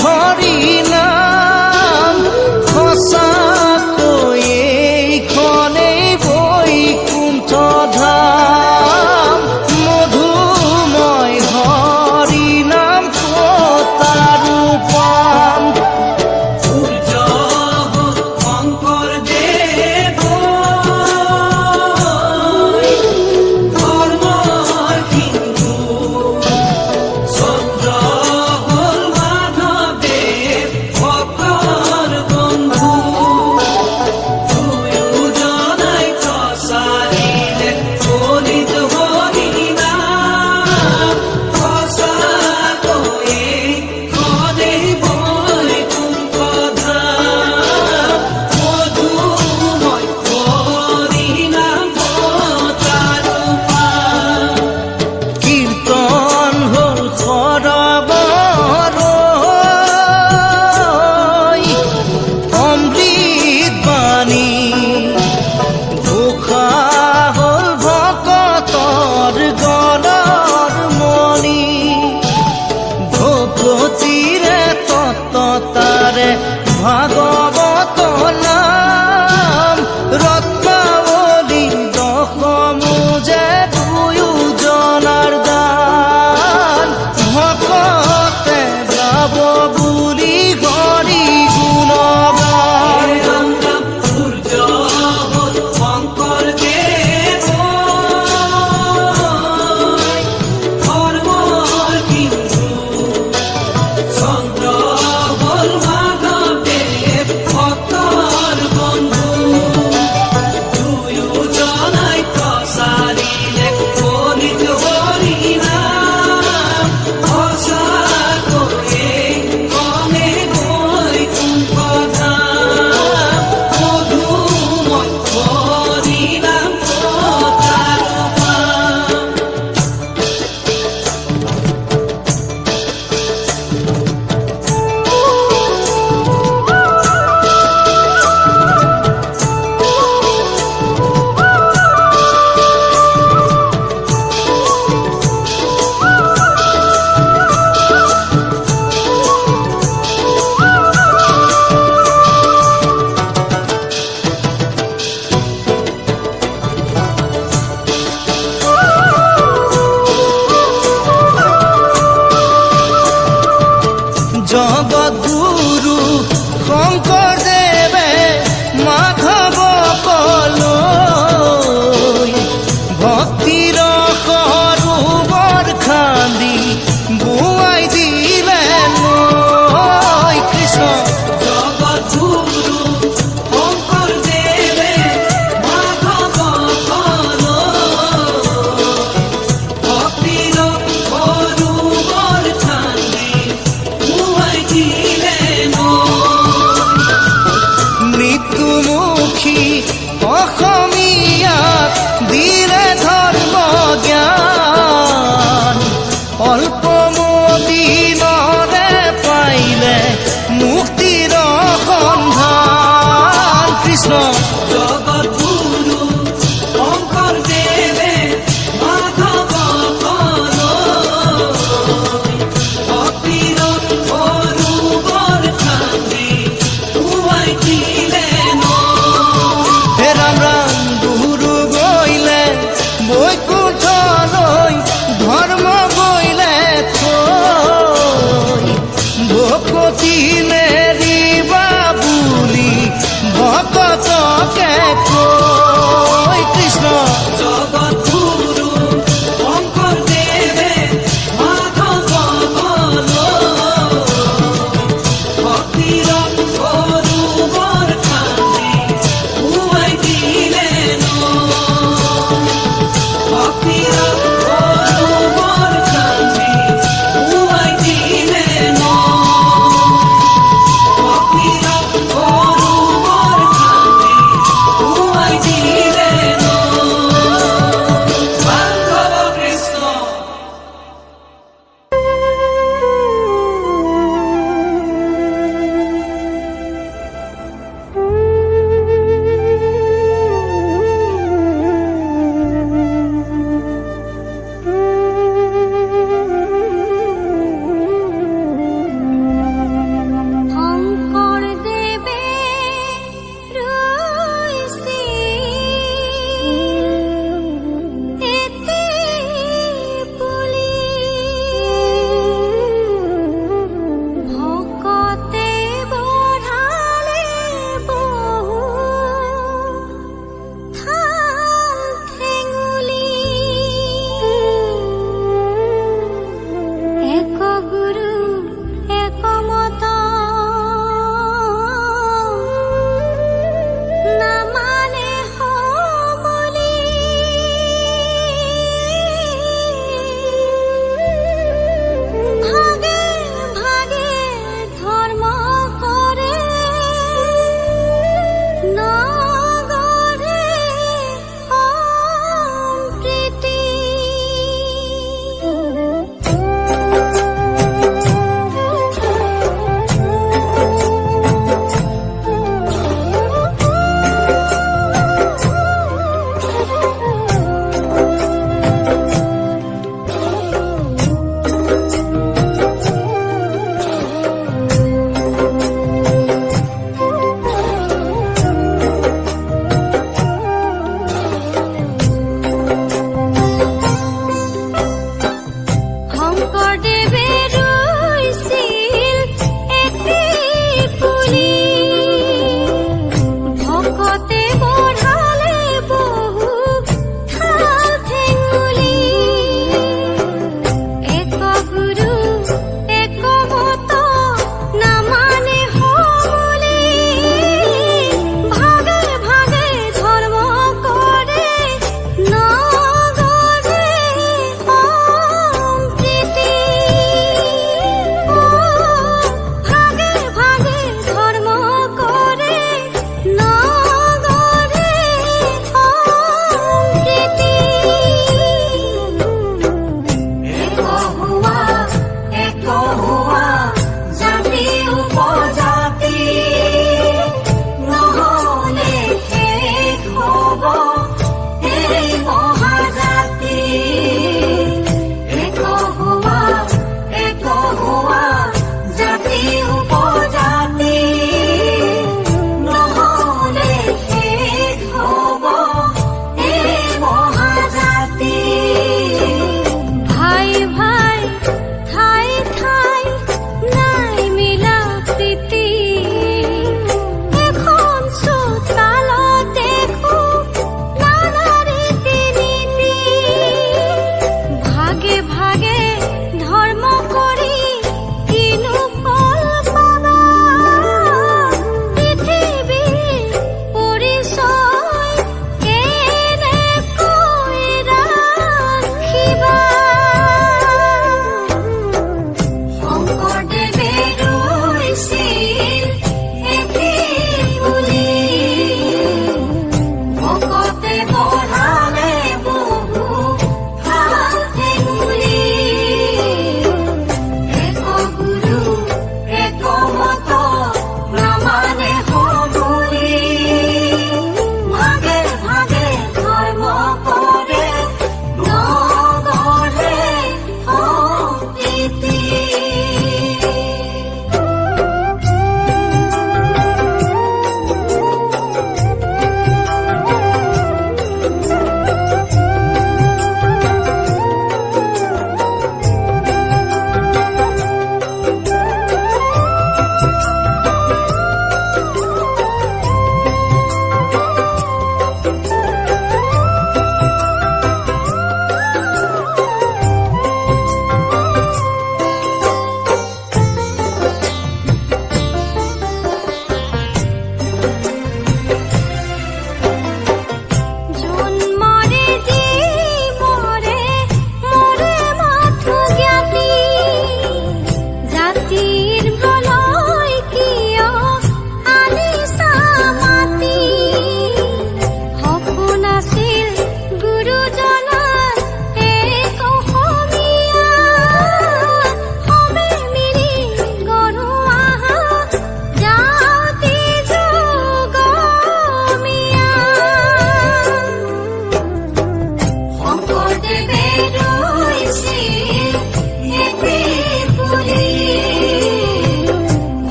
হৰি নাম সঁচাকৈ এইখনেই বৈকুণ্ঠ ধাম মধুময় হৰি নাম ক'ত আৰু পাম ভাগৱত নাম ৰত্নাৱলী দশমুজে দুয়োজনাৰ দান ভকতে গাব বুলি হৰি গুণগান জগদ্গুৰু শংকৰদেৱে মাধৱকলৈ ভক্তিৰ সৰোবৰ খান্দি বোৱাই দিলে নৈ কৃষ্ণ জগদ্গুৰু শংকৰদেৱে মাধৱকলৈ ভক্তিৰ সৰোবৰ খান্দি মৃত্যুমুখী অসমীয়াক দিলে ধৰ্ম জ্ঞান অল্প দিনৰে পাইলে মুক্তিৰ সন্ধান কৃষ্ণ জগদ্গুৰু শংকৰদেৱে বৈকুণ্ঠলৈ ধৰ্ম গইলে থৈ ভকতি নেৰিবা বুলি ভকতকে কৈ কৃষ্ণ জগদ্গুৰু শংকৰদেৱে মাধৱকলৈ ভক্তিৰ সৰোবৰ খান্দি বোৱাই দিলে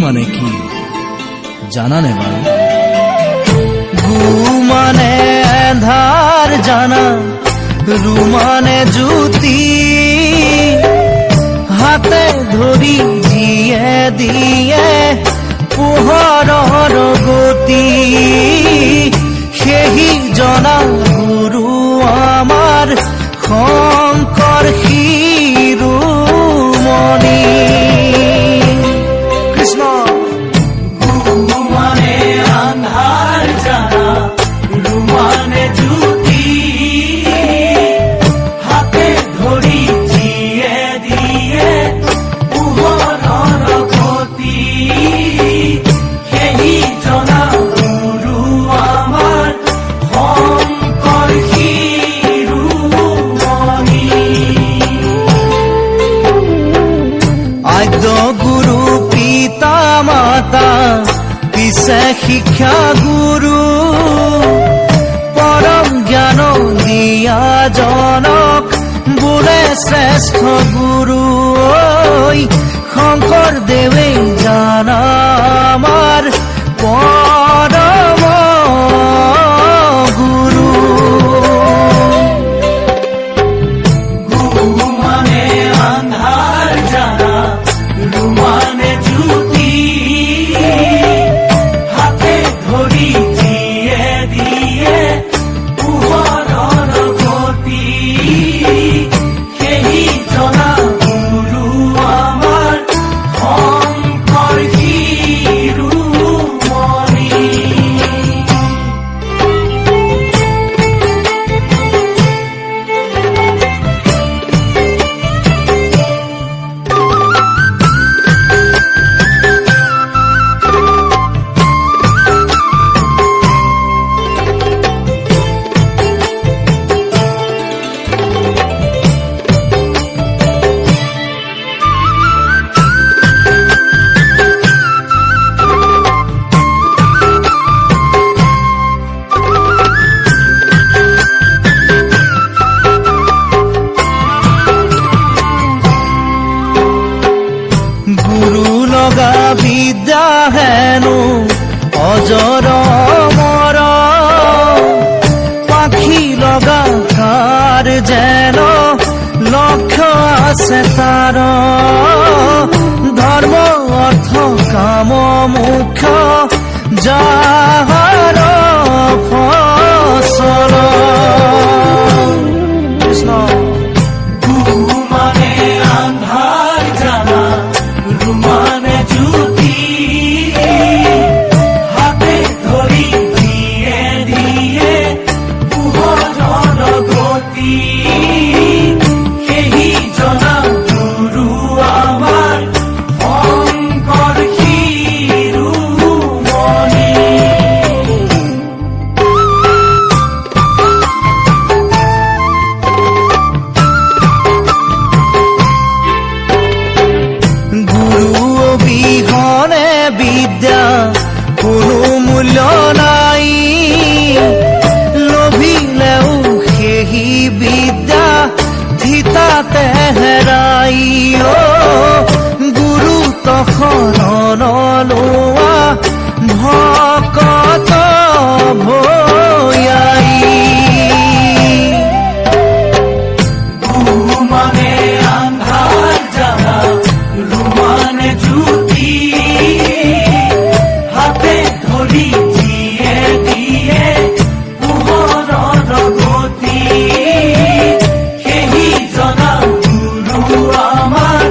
মানে কি জানানে বাৰু? গু মানে এন্ধাৰ জানা, ৰু মানে জ্যোতি, হাতে ধৰি যিয়ে দিয়ে পোহৰৰ গতি, সেহি জনা গুৰু আমাৰ শংকৰ শিৰোমণি। কৃষ্ণ। গু মানে আন্ধাৰ জানা, ৰু মানে জ্যোতি, হাতে ধৰি যিয়ে দিয়ে পোহৰৰ গতি, সেহি জনা গুৰু আমাৰ শংকৰ শিৰোমণি। আদ্য গুৰু পিতা মাতা, পিছে শিক্ষা গুৰু, পৰম জ্ঞান দিয়া জনক বোলে শ্ৰেষ্ঠ গুৰু। শংকৰদেৱে জানা আমাৰ পৰম গুৰু। গু মানে আন্ধাৰ জানা, ৰু মানে জ্যোতি, হাতে ধৰি যিয়ে দিয়ে পোহৰৰ গতি, সেহি জনা গুৰু আমাৰ শংকৰ শিৰোমণি। গুৰু লগা বিদ্যা হেনো অজৰ অমৰ, পাখি লগা কাৰ যেন লক্ষ্য আছে তাৰ, ধৰ্ম অৰ্থ কাম মুখ্য যাহাৰ ফচল। কৃষ্ণ। গু মানে আন্ধাৰ জানা, ৰু মানে জ্যোতি, হাতে ধৰি যিয়ে দিয়ে পোহৰৰ গতি, সেহি জনা গুৰু আমাৰ শংকৰ শিৰোমণি। গুৰু অবিহনে বিদ্যা কোনো মূল্য নাই, লোভিলেও সেহি বিদ্যা ধিতাতে হেৰাই। গুৰু শৰণ লোৱা ভকত ভয়াই। গু মানে আন্ধাৰ জানা, ৰু মানে জ্যোতি, হাতে ধৰি যিয়ে দিয়ে পোহৰৰ গতি, সেহি জনা গুৰু আমাৰ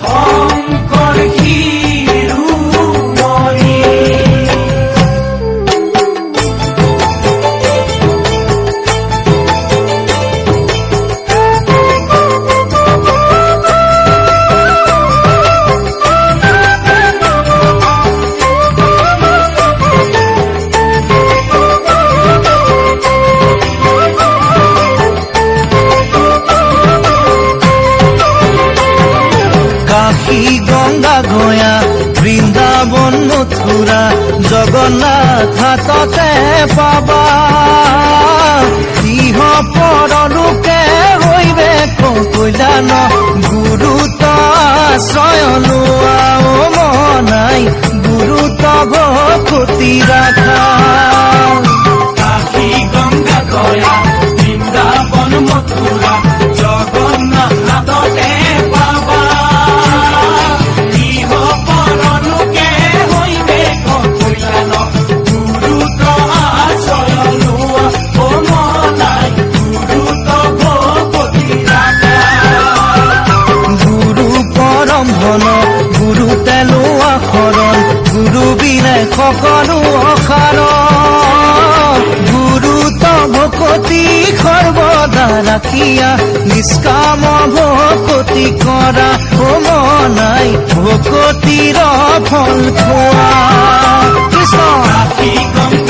শংকৰ শিৰোমণি। কাশী গংগা গয়া, বৃন্দাবন মথুৰা, জগন্নাথ হাততে পাবা। ইহ পৰলোকে হৈবে কল্যাণ, গুৰু আশ্ৰয় লোৱা মনাই সকলো অসাৰ গুৰুত ভকতি সৰ্বদা ৰাখিয়া নিষ্কাম ভকতি কৰা মনাই ভকতিৰ ফল খোৱা কৃষ্ণ